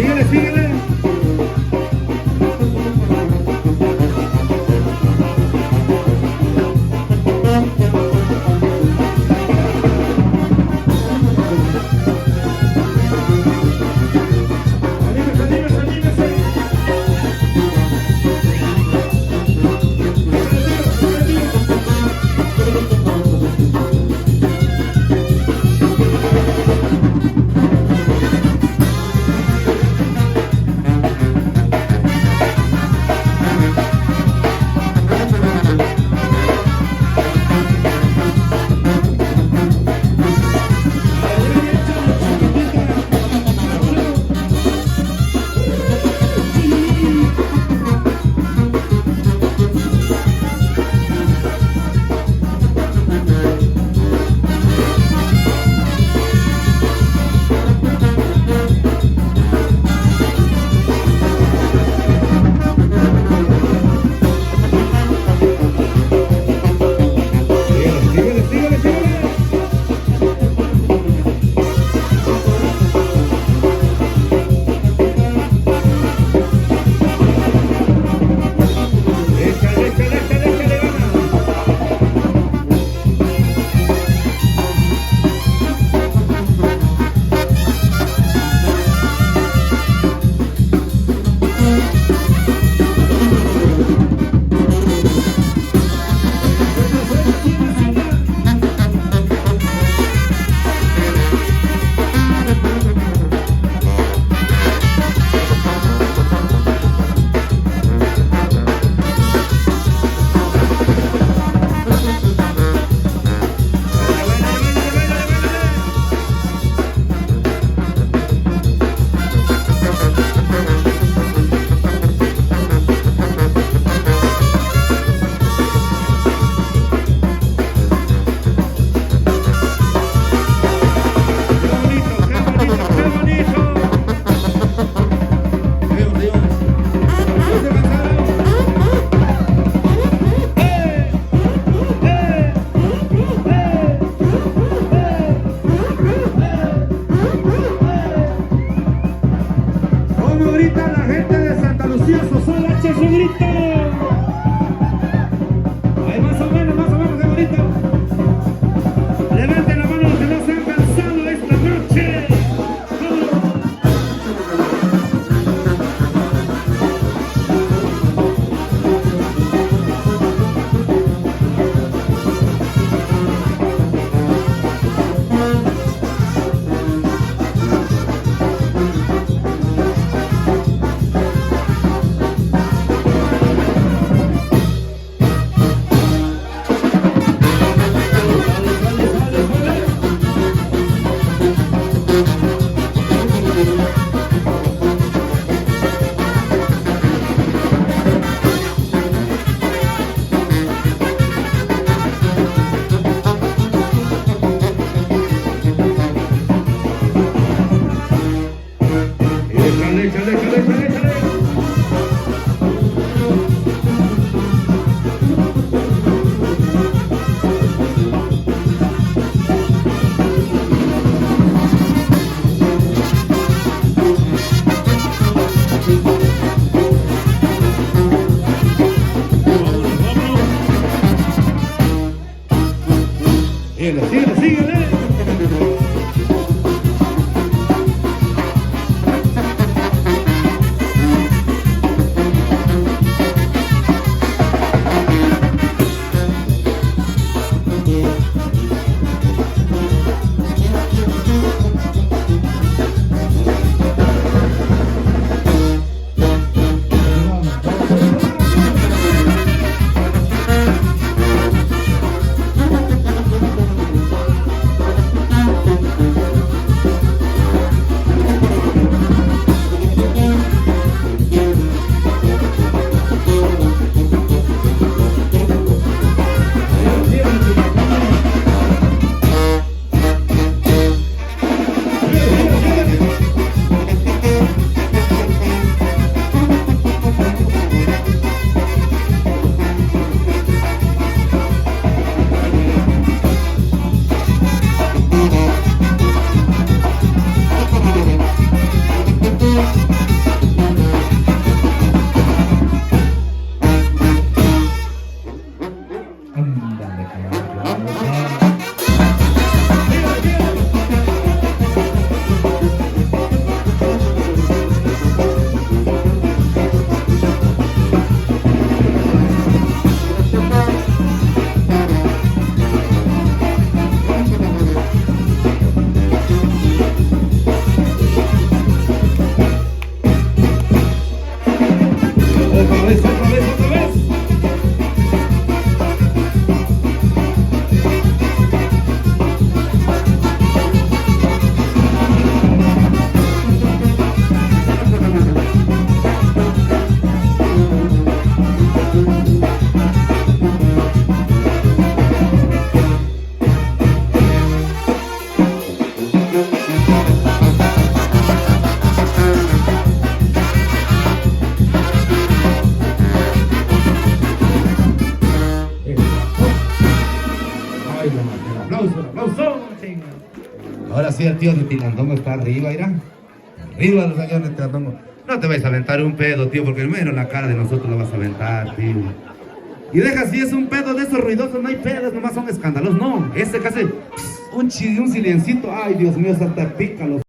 Síguele, síguele. Grita la gente de Santa Lucía, Sosol, eche su grito. Ahí más o menos de bonito. Levanten la mano los que no se han cansado esta noche. sí, el tío de Tilandongo está arriba, mira. Arriba los señores de Tilandongo. No te vais a aventar un pedo, tío, porque menos la cara de nosotros lo vas a aventar, tío. Y deja, si es un pedo de esos ruidosos, no hay pedos, nomás son escándalos. No, ese casi un siliencito, ay, Dios mío, hasta pica los